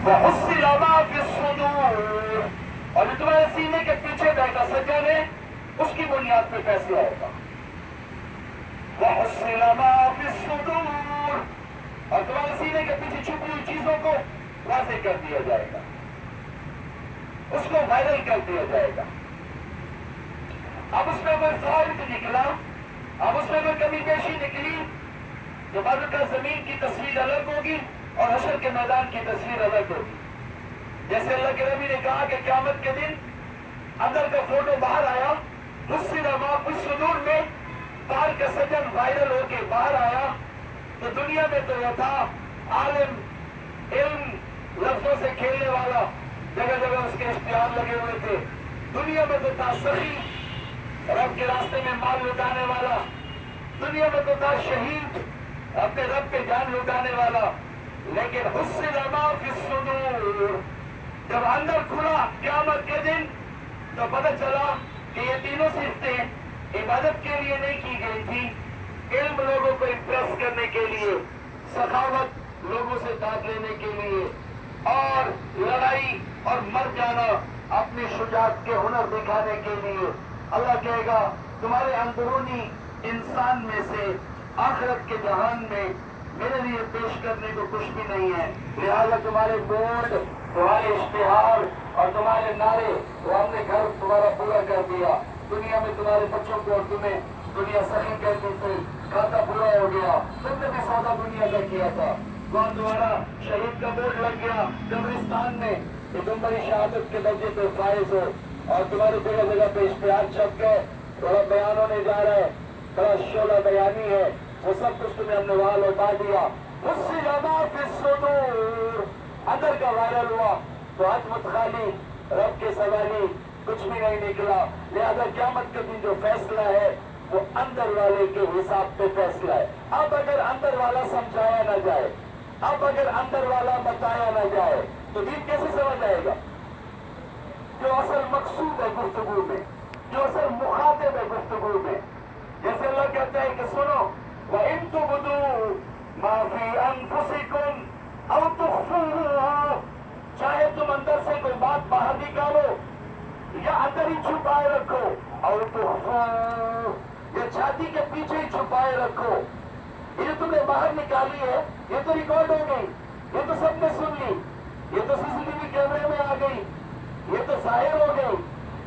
وحصل ما في الصدور، اور جو تمہارے سینے کے پیچھے بیٹھا سجن ہے اس کی بنیاد پہ فیصلہ ہوگا. وحصل ما في الصدور، اور تمہارے سینے کے پیچھے چھپی ہوئی چیزوں کو واضح کر دیا جائے گا، اس کو وائرل کر دیا جائے گا. اب اس میں کوئی فالٹ نکلا، اب اس میں کوئی کمی بیشی نکلی، تو بدر کا زمین کی تصویر الگ ہوگی اور حشر کے میدان کی تصویر الگ ہوگی. جیسے اللہ کے نبی نے کہا کہ قیامت کے دن اندر کا فوٹو باہر آیا، حصل ما فی الصدور میں باہر کا سجن وائرل ہو کے باہر آیا، تو دنیا میں تو یہ تھا عالم، علم، لفظوں سے کھیلنے والا، جگہ جگہ اس کے اشتہار لگے ہوئے تھے. دنیا میں تو تھا سخی، رب کے راستے میں مال لٹانے والا. دنیا میں تو تھا شہید، اپنے رب پہ جان لٹانے والا. لیکن حصل ما فی الصدور، جب اندر کھلا قیامت کے دن تو پتہ چلا کہ یہ تینوں صفتیں عبادت کے لیے نہیں کی گئی تھی، علم لوگوں کو امپریس کرنے کے لیے، سخاوت لوگوں سے داد لینے کے لیے، اور لڑائی اور مر جانا اپنی شجاعت کے ہنر دکھانے کے لیے. اللہ کہے گا تمہارے اندرونی انسان میں سے آخرت کے جہان میں میرے لیے پیش کرنے کو کچھ بھی نہیں ہے، لہذا تمہارے بورڈ، تمہارے اشتہار اور تمہارے نعرے وہ ہم نے گھر تمہارا پورا کر دیا. دنیا میں تمہارے بچوں کو اور تمہیں دنیا سخی کہتی تھی، کھاتا پورا ہو گیا. تم نے بھی سودا دنیا کا کیا تھا، کون تمہارا شہید کا بورڈ لگ گیا قبرستان میں کہ تم بڑی شہادت کے درجے پہ فائز ہو، اور تمہاری جگہ جگہ پہ اشتہار چھپ گئے، بڑا بیان ہونے جا رہا ہے، بڑا شعلہ بیانی ہے، وہ سب کچھ تمہیں ہم نے وہاں لوٹا دیا. حصل ما فی الصدور، اندر کا وائرل ہوا تو آج متخالی رب کے سوالی کچھ بھی نہیں نکلا. لہذا قیامت کے دن جو فیصلہ ہے وہ اندر والے کے حساب پہ فیصلہ ہے. اب اگر اندر والا سمجھایا نہ جائے، اب اگر اندر والا بتایا نہ جائے تو دین کیسے سمجھ آئے گا؟ جو اصل مقصود ہے گفتگو میں، جو اصل مخاطب ہے گفتگو میں، جیسے اللہ کہتا ہے کہ سنو وَإِن تُبْدُوا مَا فِي أَنفُسِكُمْ أَوْ تُخْفُوهُ، چاہے تم اندر سے کوئی بات باہر نکالو یا اندر ہی چھپائے رکھو، أَوْ تُخْفُوهُ، یا چھاتی کے پیچھے ہی چھپائے رکھو. یہ جو تم نے باہر نکالی ہے یہ تو ریکارڈ ہو گئی، یہ تو سب نے سن لی، یہ تو CCTV کیمرے میں آ گئی، یہ تو ظاہر ہو گئی،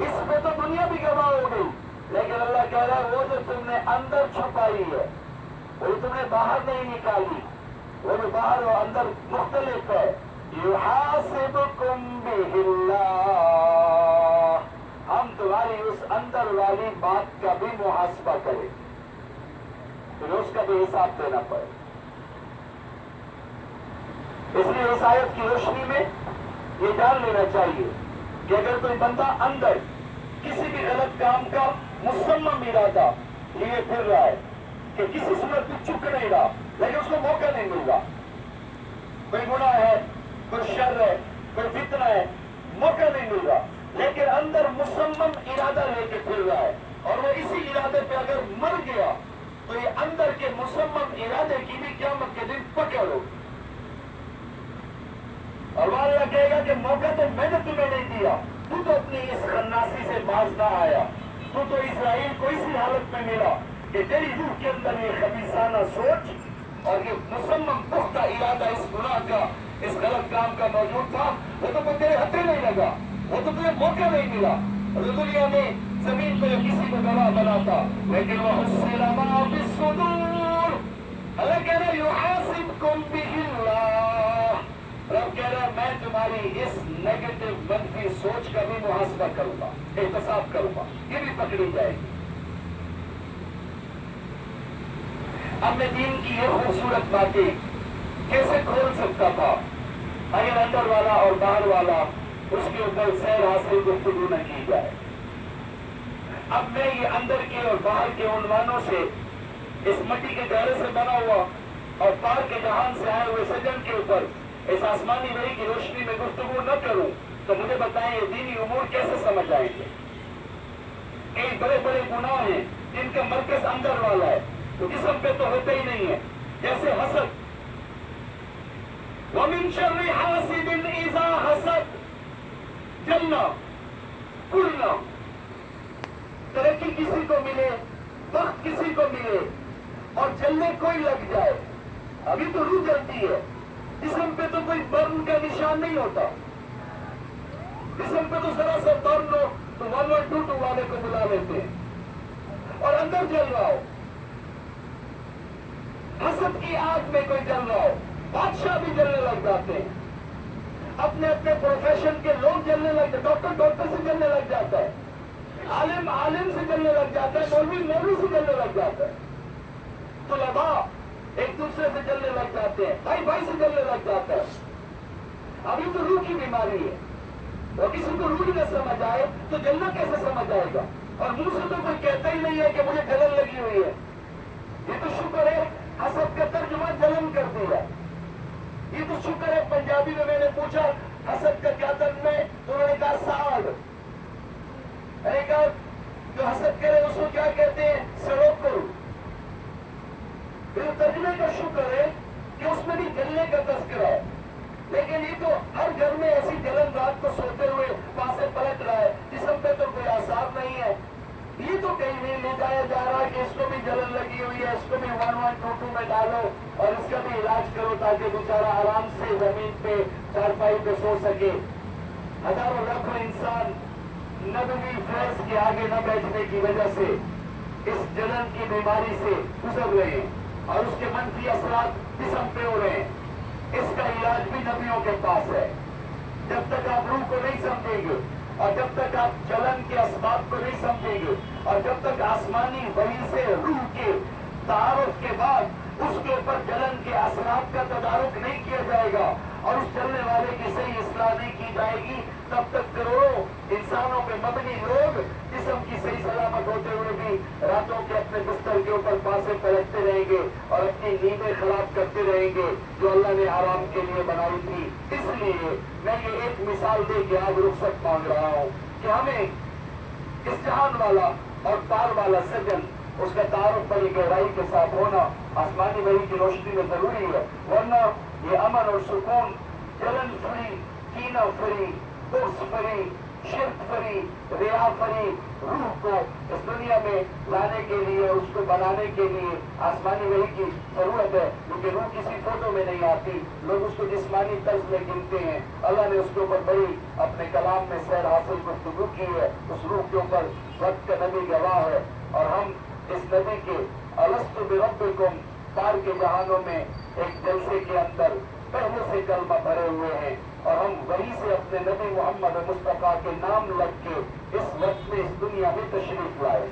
اس میں تو دنیا بھی گواہ ہو گئی. لیکن اللہ کہہ رہا ہے وہ جو تم نے اندر چھپائی ہے وہ تم نے باہر نہیں نکالی، وہ جو باہر اور اندر مختلف ہے. یحاسبکم بہ اللہ، ہم تمہاری اس اندر والی بات کا بھی محاسبہ کریں، پھر اس کا بھی حساب دینا پڑے. اس لیے اس آیت کی روشنی میں یہ جان لینا چاہیے کہ اگر کوئی بندہ اندر کسی بھی غلط کام کا مصمم ارادہ لیے پھر رہا ہے کہ کسی صورت میں چک نہیں رہا لیکن اس کو موقع نہیں مل رہا، کوئی گناہ ہے، کوئی شر ہے، کوئی فتنہ ہے، موقع نہیں مل رہا، لیکن اندر مصمم ارادہ لے کے پھر رہا ہے اور وہ اسی ارادے پہ اگر مر گیا تو یہ اندر کے مصمم ارادے کی بھی قیامت کے دن پکڑ ہوگی. اور وہ اللہ کہے گا کہ موقع تو میں نے تمہیں نہیں دیا، تو اپنی اس خناسی سے باز نہ آیا، تو اسرائیل کو اسی حالت میں ملا کہ تیری روح کے اندر یہ خبیثانہ سوچ اور یہ مصمم پختہ ارادہ اس گناہ کا، اس غلط کام کا موجود تھا، وہ تو تیرے ہتھے نہیں لگا، وہ تو تمہیں موقع نہیں ملا. دنیا میں زمین پہ کسی کو گواہ بناتا، لیکن وہ حصل ما فی الصدور، اللہ کہہ رہا ہے یحاسبکم بہ اللہ، رب کہہ رہا ہے میں تمہاری اس نیگیٹو منفی سوچ کا بھی محاسبہ کروں گا، احتساب کروں گا، یہ بھی پکڑی جائے گی. اب میں دین کی یہ خوبصورت باتیں کیسے کھول سکتا تھا اگر اندر والا اور باہر والا اس کے اوپر سیر حاصل گفتگو نہ کی جائے. اب میں یہ اندر کے اور باہر کے عنوانوں سے اس مٹی کے گہرے سے بنا ہوا اور پار کے جہان سے آئے ہوئے سجن کے اوپر اس آسمانی وحی کی روشنی میں گفتگو نہ کروں تو مجھے بتائیں یہ دینی امور کیسے سمجھ آئیں گے؟ کئی بڑے بڑے گناہ ہیں جن کا مرکز اندر والا ہے تو جسم پہ تو ہوتے ہی نہیں ہے، جیسے حسد، ومن شر حاسد اذا حسد، جلنا کڑنا، ترقی کسی کو ملے، وقت کسی کو ملے اور جلنے کوئی لگ جائے، ابھی تو روح جلتی ہے، جسم پہ تو کوئی برن کا نشان نہیں ہوتا، جسم پہ تو ذرا سا برن ہو تو 112 والے کو بلا لیتے ہیں، اور اندر جل رہا ہو، حسد کی آگ میں کوئی جل رہا ہو، بادشاہ بھی جلنے لگ جاتے ہیں، اپنے اپنے پروفیشن کے لوگ جلنے لگ جاتے، ڈاکٹر سے جلنے لگ جاتا ہے، عالم سے جلنے لگ جاتا ہے، مولوی سے جلنے لگ جاتا ہے، طلباء ایک دوسرے سے جلنے لگ جاتے ہیں، بھائی سے جلنے لگ جاتا ہے، ابھی تو روح کی بیماری ہے، اور کسی کو روح نہ سمجھ آئے تو جلنا کیسے سمجھ آئے گا، اور منہ سے تو کوئی کہتا ہی نہیں ہے کہ مجھے جلن لگی ہوئی ہے، یہ تو شکر ہے حسد کا ترجمہ جلن کر دیا، یہ تو شکر ہے پنجابی میں نے پوچھا حسد کا کیا ترجمہ ہے تو انہوں نے کہا ساڑ، میں نے کہا جو حسد کرے اس کو کیا کہتے ہیں، سڑوک کرو، ترجمے کا شکر ہے کہ اس میں بھی جلنے کا تذکرہ ہے، لیکن یہ تو ہر گھر میں ایسی جلن رات کو سوتے ہوئے وہاں سے پلٹ رہا ہے، جسم پہ تو کوئی آثار نہیں ہے، یہ تو کہیں نہیں لے جایا جا رہا کہ اس کو بھی جلن لگی ہوئی ہے، اس کو بھی 1122 میں ڈالو اور اس کا بھی علاج کرو تاکہ بیچارہ آرام سے زمین پہ چارپائی پہ سو سکے۔ ہزاروں لاکھوں انسان نبوی فیض کے آگے نہ بیٹھنے کی وجہ سے اس جلن کی بیماری سے گزر رہے ہیں اور اس کے منفی اثرات جسم پہ ہو رہے ہیں، اس کا علاج بھی نبیوں کے پاس ہے۔ جب تک آپ روح کو نہیں سمجھیں گے اور جب تک آپ جلن کے اسباب کو نہیں سمجھیں گے اور جب تک آسمانی وحی سے روح کے تعارف کے بعد اس کے اوپر جلن کے اثرات کا تدارک نہیں کیا جائے گا اور اس چلنے والے کی صحیح اصلاح نہیں کی جائے گی، تب تک کروڑوں انسانوں پہ مبنی لوگ جسم کی صحیح سلامت ہوتے ہوئے بھی راتوں کے اپنے بستر کے اوپر پاسے پلٹتے رہیں گے اور اپنی نیندیں خراب کرتے رہیں گے جو اللہ نے آرام کے لیے بنائی تھی۔ اس لیے میں یہ ایک مثال دے کے آج رخصت مانگ رہا ہوں کہ ہمیں اس جہان والا اور پار والا سجن اس کا تعارف بڑی گہرائی کے ساتھ ہونا آسمانی وحی کی روشنی میں ضروری ہے، ورنہ یہ امن اور سکون جلن فری، کینہ فری، بغض فری، شرک فری، ریا فری روح کو اس دنیا میں لانے کے لیے، اس کو بنانے کے لیے آسمانی وحی کی ضرورت ہے، کیونکہ روح کسی فوٹو میں نہیں آتی، لوگ اس کو جسمانی طرز میں گنتے ہیں۔ اللہ نے اس کے اوپر بڑی اپنے کلام میں سیر حاصل گفتگو کی ہے، اس روح کے اوپر وقت کا نبی گواہ ہے، اور ہم اس نبی کے الست بربکم پار کے جہانوں میں ایک جلسے کے اندر پہلے سے کلمہ بھرے ہوئے ہیں، اور ہم وہی سے اپنے نبی محمد مصطفیٰ کے نام لگ کے اس وقت میں اس دنیا میں تشریف لائے۔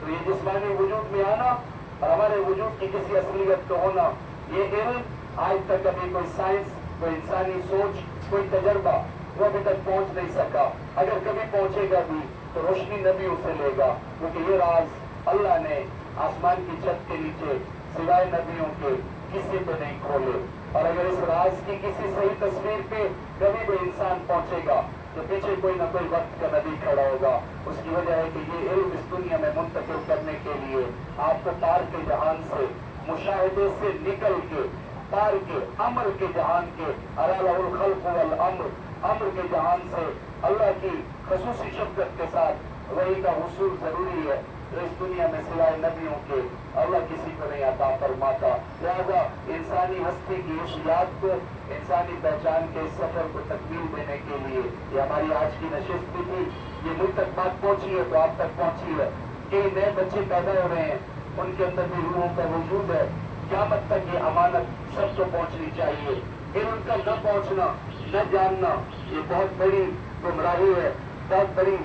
تو یہ جسمانی وجود میں آنا اور ہمارے وجود کی کسی اصلیت کو ہونا، یہ علم آج تک کبھی کوئی سائنس، کوئی انسانی سوچ، کوئی تجربہ وہ ابھی تک پہنچ نہیں سکا۔ اگر کبھی پہنچے گا بھی تو روشنی نبیوں سے لے گا، کیونکہ یہ راز اللہ نے آسمان کی چھت کے نیچے سوائے نبیوں کے کسی پہ نہیں کھولے، اور اگر اس راز کی کسی صحیح تصویر پہ کبھی بھی انسان پہنچے گا تو پیچھے کوئی نہ کوئی وقت کا نبی کھڑا ہوگا۔ اس کی وجہ ہے کہ یہ علم اس دنیا میں منتقل کرنے کے لیے آپ کو پار کے جہان سے، مشاہدے سے نکل کے پار کے امر کے جہان کے، الا لہ الخلق والامر، امر کے جہان سے اللہ کی خصوصی شفقت کے ساتھ وحی کا حصول ضروری ہے۔ تو اس دنیا میں سوائے نبیوں کے اللہ کسی کو نہیں عطا فرماتا، لہذا انسانی ہستی کی اس یاد کو، انسانی پہچان کے اس سفر کو تکمیل دینے کے لیے یہ ہماری آج کی نشست بھی تھی۔ یہ مجھ تک بات پہنچی ہے تو آپ تک پہنچی ہے کہ نئے بچے پیدا ہو رہے ہیں، ان کے اندر بھی روحوں کا وجود ہے، قیامت تک یہ امانت سب کو پہنچنی چاہیے۔ علم کا نہ پہنچنا، نہ جاننا، یہ بہت بڑی گمراہی ہے، بہت بڑی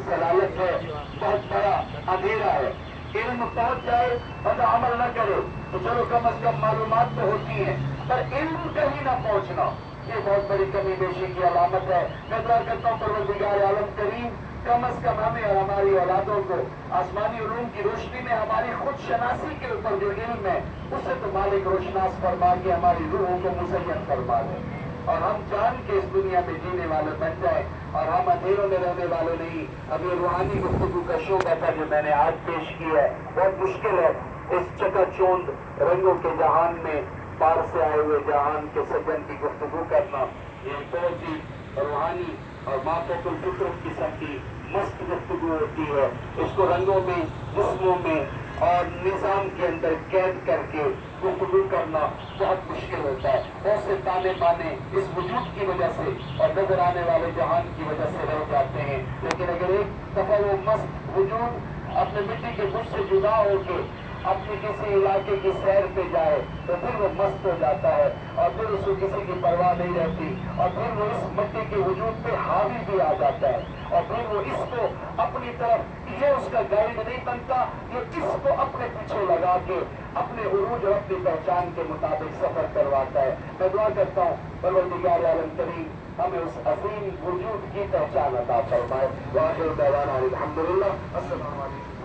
ضلالت ہے، بہت بڑا اندھیرا ہے۔ علم پہنچ جائے اور عمل نہ کرے تو چلو کم از کم معلومات تو ہوتی ہیں، پر علم کہیں نہ پہنچنا یہ بہت بڑی کمی بیشی کی علامت ہے۔ میں دعا کرتا ہوں پروردگار عالم کریم کم از کم ہمیں اور ہماری اولادوں کو آسمانی علوم کی روشنی میں ہماری خود شناسی کے اوپر جو علم ہے اسے تو مالک روشناس فرما کے ہماری روحوں کو مزین فرما دے، اور ہم جان کے اس دنیا میں جینے والے بن جائیں اور ہم اندھیروں میں رہنے والے نہیں۔ اب یہ روحانی گفتگو کا شعبہ تھا جو میں نے آج پیش کیا ہے، بہت مشکل ہے اس چکا چوند رنگوں کے جہان میں پار سے آئے ہوئے جہان کے سجن کی گفتگو کرنا یہ بہت ہی روحانی اور ما فوق الفطرت قسم کی مست گفتگو ہوتی ہے. اس کو رنگوں میں، جسموں میں اور نظام کے اندر قید کر کے گفتگو کرنا بہت مشکل ہوتا ہے. بہت سے تانے بانے اس وجود کی وجہ سے اور نظر آنے والے جہان کی وجہ سے رہ جاتے ہیں. لیکن اگر ایک دفعہ وہ مست وجود اپنے مٹی کے بت سے جدا ہو کے اپنے کسی علاقے کی سیر پہ جائے تو پھر وہ مست ہو جاتا ہے اور پھر اس کو کسی کی پرواہ نہیں رہتی اور پھر وہ اس مٹی کے وجود پہ حاوی بھی آ جاتا ہے اور پھر وہ اس کو اپنی طرف، یہ اس کا گائیڈ نہیں بنتا، یہ اس کو اپنے پیچھے لگا کے اپنے عروج اور اپنی پہچان کے مطابق سفر کرواتا ہے. میں دعا کرتا ہوں پروردگار عالم کریم ہمیں اس عظیم وجود کی پہچان عطا فرمائے. وآخر دعوانا الحمدللہ. السلام علیکم.